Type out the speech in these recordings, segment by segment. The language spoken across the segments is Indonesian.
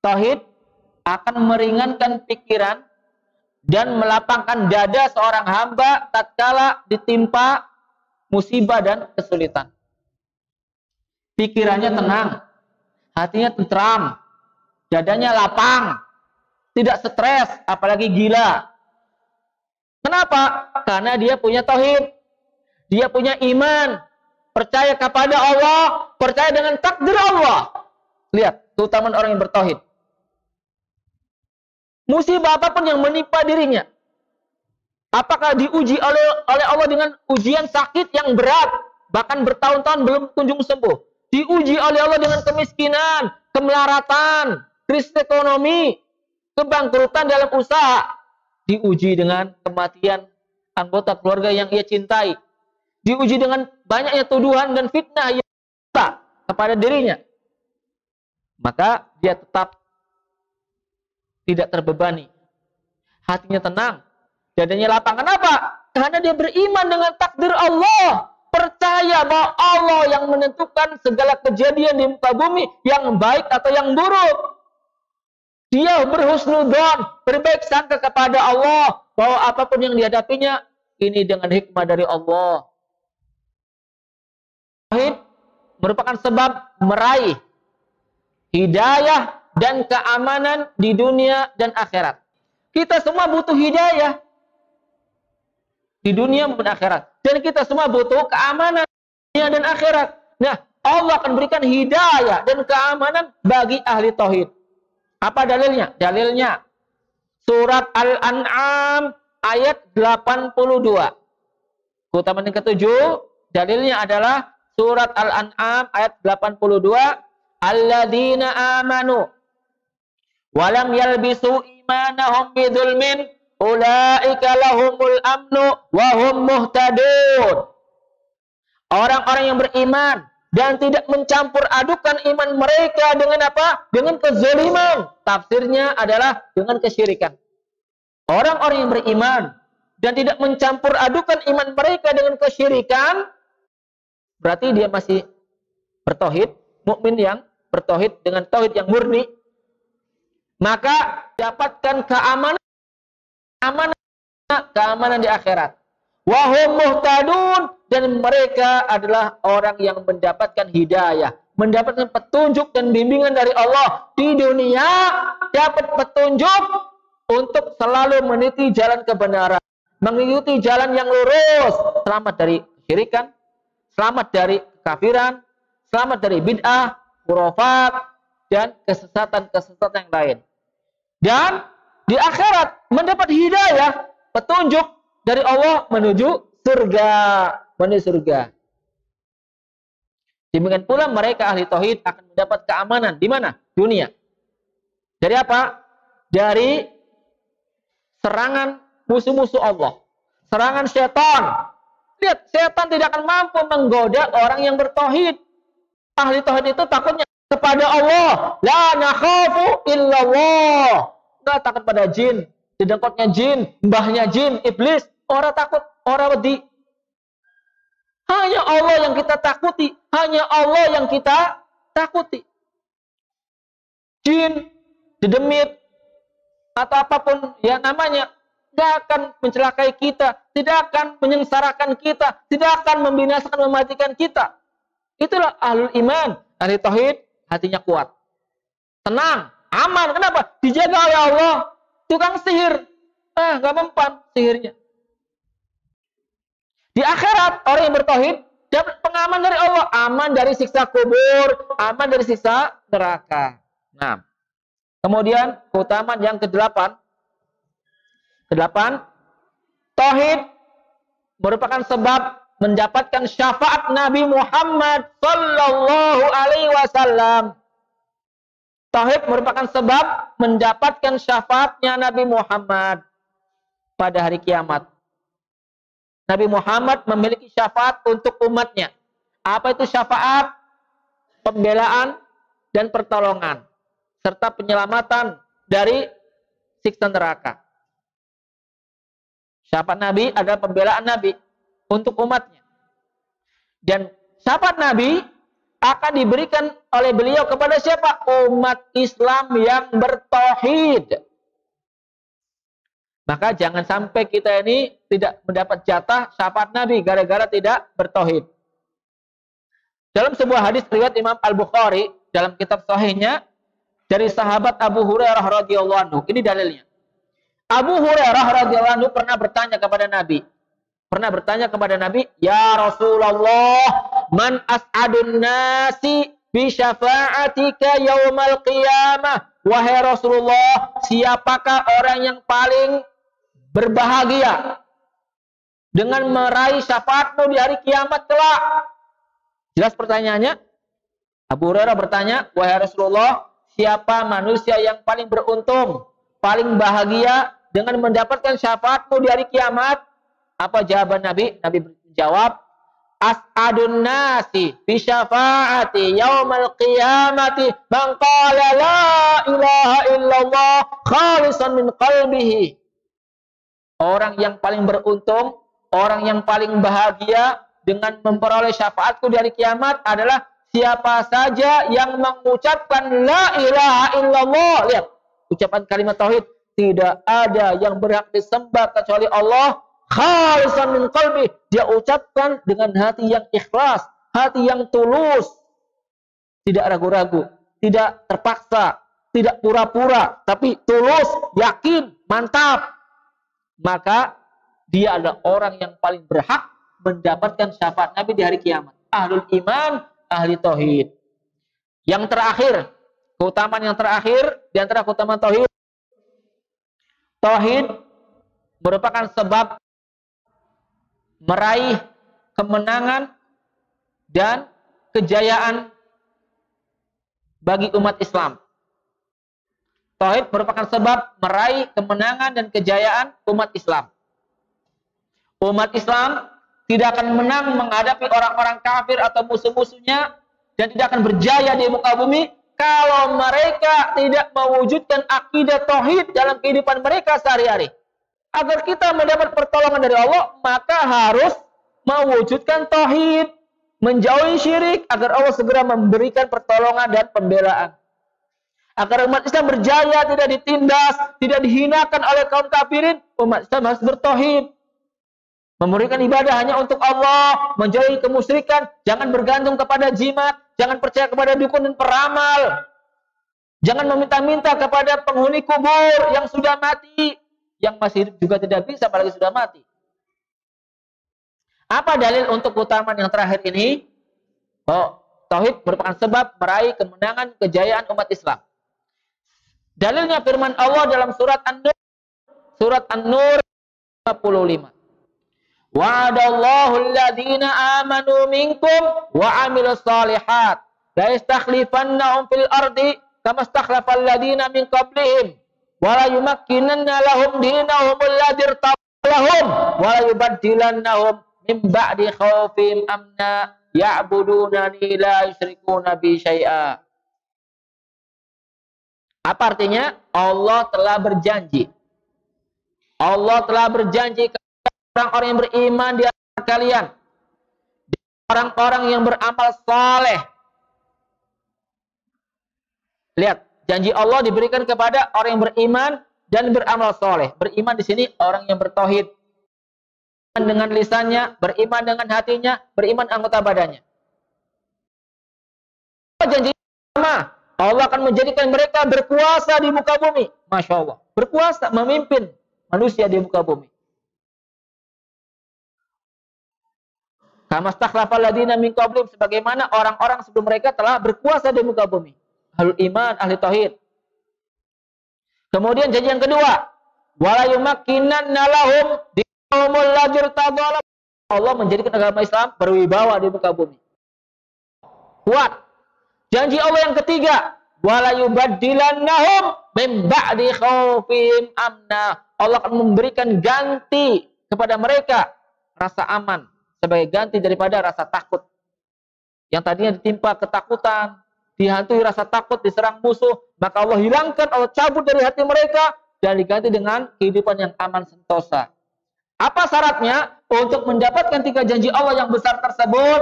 Tauhid akan meringankan pikiran dan melapangkan dada seorang hamba tatkala ditimpa musibah dan kesulitan. Pikirannya tenang, hatinya tentram, dadanya lapang, tidak stres, apalagi gila. Kenapa? Karena dia punya tauhid, dia punya iman, percaya kepada Allah, percaya dengan takdir Allah. Lihat, keutamaan orang yang bertauhid. Musibah apapun yang menimpa dirinya, apakah diuji oleh Allah dengan ujian sakit yang berat, bahkan bertahun-tahun belum kunjung sembuh, diuji oleh Allah dengan kemiskinan, kemelaratan, krisis ekonomi, kebangkrutan dalam usaha, diuji dengan kematian anggota keluarga yang ia cintai, diuji dengan banyaknya tuduhan dan fitnah yang kepada dirinya, maka dia tetap tidak terbebani, hatinya tenang, dadanya lapang. Kenapa? Karena dia beriman dengan takdir Allah, percaya bahwa Allah yang menentukan segala kejadian di muka bumi, yang baik atau yang buruk. Dia berhusnudzon, berbaik sangka kepada Allah, bahwa apapun yang dihadapinya ini dengan hikmah dari Allah. Tauhid merupakan sebab meraih hidayah dan keamanan di dunia dan akhirat. Kita semua butuh hidayah di dunia maupun akhirat, dan kita semua butuh keamanan di dunia dan akhirat. Nah, Allah akan berikan hidayah dan keamanan bagi ahli tauhid. Apa dalilnya? Dalilnya surat Al-An'am ayat 82. Keutamaan yang ketujuh, dalilnya adalah surat Al-An'am ayat 82. Alladzina amanu walam yalbisu imanahum bidzulmin ulaika lahumul amnu wa hum muhtadun. Orang-orang yang beriman dan tidak mencampur adukan iman mereka dengan apa? Dengan kezaliman. Tafsirnya adalah dengan kesyirikan. Orang-orang yang beriman dan tidak mencampur adukan iman mereka dengan kesyirikan, berarti dia masih bertauhid, mukmin yang bertauhid dengan tauhid yang murni, maka dapatkan keamanan di akhirat. Wahum muhtadun, dan mereka adalah orang yang mendapatkan hidayah, mendapatkan petunjuk dan bimbingan dari Allah di dunia, dapat petunjuk untuk selalu meniti jalan kebenaran, mengikuti jalan yang lurus, selamat dari kesyirikan, selamat dari kekafiran, selamat dari bid'ah, khurafat, dan kesesatan-kesesatan yang lain. Dan di akhirat mendapat hidayah, petunjuk dari Allah menuju surga. Demikian pula mereka ahli tauhid akan mendapat keamanan di mana? Dunia. Dari apa? Dari serangan musuh-musuh Allah, serangan setan. Lihat, setan tidak akan mampu menggoda orang yang bertauhid. Ahli tauhid itu takutnya kepada Allah. La nakhafu illallah. Enggak takut pada jin, didengkotnya jin, mbahnya jin, iblis. Orang takut, orang wedi. Hanya Allah yang kita takuti, hanya Allah yang kita takuti. Jin, dedemit, atau apapun ya namanya, tidak akan mencelakai kita, tidak akan menyengsarakan kita, tidak akan membinasakan, mematikan kita. Itulah ahlul iman, ahli tauhid, hatinya kuat, tenang, aman. Kenapa? Dijaga oleh Allah. Tukang sihir, nggak mempan sihirnya. Di akhirat orang yang bertauhid dapat pengaman dari Allah, aman dari siksa kubur, aman dari siksa neraka. Nah, kemudian keutamaan yang kedelapan, tauhid merupakan sebab mendapatkan syafaat Nabi Muhammad sallallahu alaihi wasallam. Tauhid merupakan sebab mendapatkan syafaatnya Nabi Muhammad pada hari kiamat. Nabi Muhammad memiliki syafaat untuk umatnya. Apa itu syafaat? Pembelaan dan pertolongan, serta penyelamatan dari siksa neraka. Syafaat Nabi adalah pembelaan Nabi untuk umatnya. Dan syafaat Nabi akan diberikan oleh beliau kepada siapa? Umat Islam yang bertauhid. Maka jangan sampai kita ini tidak mendapat jatah syafaat Nabi gara-gara tidak bertauhid. Dalam sebuah hadis riwayat Imam Al-Bukhari dalam kitab sahihnya dari sahabat Abu Hurairah radhiyallahu anhu. Ini dalilnya. Abu Hurairah radhiyallahu anhu pernah bertanya kepada Nabi. "Ya Rasulullah, man as'adun nasi bi syafa'atika yaumal qiyamah?" Wahai Rasulullah, siapakah orang yang paling berbahagia dengan meraih syafaatmu di hari kiamat kelak? Jelas pertanyaannya? Abu Hurairah bertanya, "Wahai Rasulullah, siapa manusia yang paling beruntung, paling bahagia dengan mendapatkan syafaatmu di hari kiamat?" Apa jawaban Nabi? Nabi menjawab, "As'adun nasi bi syafaati yaumal qiyamati man qala la ilaha illallah khalisan min qalbihi." Orang yang paling beruntung, orang yang paling bahagia dengan memperoleh syafaatku di hari kiamat adalah siapa saja yang mengucapkan la ilaha illallah. Lihat, ucapan kalimat tauhid, tidak ada yang berhak disembah kecuali Allah, khalisan min qalbi. Dia ucapkan dengan hati yang ikhlas, hati yang tulus, tidak ragu-ragu, tidak terpaksa, tidak pura-pura, tapi tulus, yakin, mantap. Maka dia adalah orang yang paling berhak mendapatkan syafaat Nabi di hari kiamat. Ahlul iman, ahli tauhid. Yang terakhir, keutamaan yang terakhir di antara keutamaan tauhid. Tauhid merupakan sebab meraih kemenangan dan kejayaan bagi umat Islam. Tauhid merupakan sebab meraih kemenangan dan kejayaan umat Islam. Umat Islam tidak akan menang menghadapi orang-orang kafir atau musuh-musuhnya dan tidak akan berjaya di muka bumi kalau mereka tidak mewujudkan akidah tauhid dalam kehidupan mereka sehari-hari. Agar kita mendapat pertolongan dari Allah, maka harus mewujudkan tauhid, menjauhi syirik agar Allah segera memberikan pertolongan dan pembelaan. Agar umat Islam berjaya, tidak ditindas, tidak dihinakan oleh kaum kafirin, umat Islam harus bertauhid. Memberikan ibadah hanya untuk Allah, menjauhi kemusyrikan, jangan bergantung kepada jimat, jangan percaya kepada dukun dan peramal. Jangan meminta-minta kepada penghuni kubur yang sudah mati, yang masih hidup juga tidak bisa, apalagi sudah mati. Apa dalil untuk keutamaan yang terakhir ini? Tauhid merupakan sebab meraih kemenangan, kejayaan umat Islam. Dalilnya firman Allah dalam surat An-Nur 55. Wa'adallahu alladhina amanu minkum wa 'amilus shalihat la yastakhlifannahum fil ardi kama istakhlafal ladina min qablihim wa la yumakkinanna lahum dinahum alladhi irtadalahum wa la yubaddilannahum min ba'di khawfihim amna ya'budunani la yusyrikuna bi syai'a. Apa artinya? Allah telah berjanji. Allah telah berjanji kepada orang-orang yang beriman di antara kalian, orang-orang yang beramal saleh. Lihat, janji Allah diberikan kepada orang yang beriman dan beramal saleh. Beriman di sini orang yang bertauhid. Beriman dengan lisannya, beriman dengan hatinya, beriman anggota badannya. Janji pertama, Allah akan menjadikan mereka berkuasa di muka bumi. Masya Allah. Berkuasa, memimpin manusia di muka bumi. Kama istakhlafal ladina min qablihim, sebagaimana orang-orang sebelum mereka telah berkuasa di muka bumi. Ahlul iman, ahli tauhid. Kemudian janji yang kedua, wala yumakkinanna lahum dinahumul ladzi irtadalahum. Allah menjadikan agama Islam berwibawa di muka bumi. Kuat. Janji Allah yang ketiga, wala yubaddilannahum min ba'di khaufihim amna. Allah akan memberikan ganti kepada mereka rasa aman sebagai ganti daripada rasa takut. Yang tadinya ditimpa ketakutan, dihantui rasa takut, diserang musuh, maka Allah hilangkan, Allah cabut dari hati mereka dan diganti dengan kehidupan yang aman sentosa. Apa syaratnya untuk mendapatkan 3 janji Allah yang besar tersebut?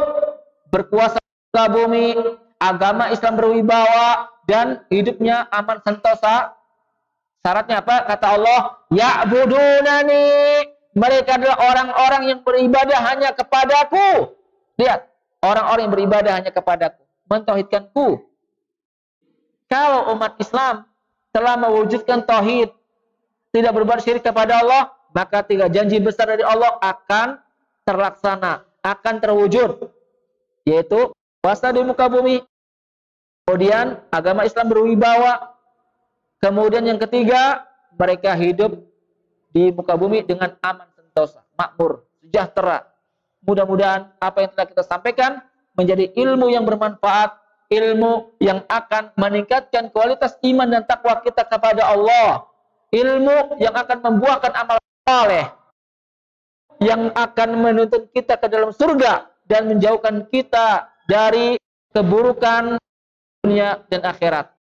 Berkuasa muka bumi, agama Islam berwibawa, dan hidupnya aman sentosa. Syaratnya apa? Kata Allah, ya'budunani. Mereka adalah orang-orang yang beribadah hanya kepadaku. Lihat, orang-orang yang beribadah hanya kepadaku, mentauhidkanku. Kalau umat Islam telah mewujudkan tauhid, tidak berbuat syirik kepada Allah, maka 3 janji besar dari Allah akan terlaksana, akan terwujud, yaitu kuasa di muka bumi, kemudian agama Islam berwibawa, kemudian yang ketiga, mereka hidup di muka bumi dengan aman sentosa, makmur, sejahtera. Mudah-mudahan apa yang telah kita sampaikan menjadi ilmu yang bermanfaat, ilmu yang akan meningkatkan kualitas iman dan takwa kita kepada Allah, ilmu yang akan membuahkan amal saleh, yang akan menuntun kita ke dalam surga dan menjauhkan kita dari keburukan dunia dan akhirat.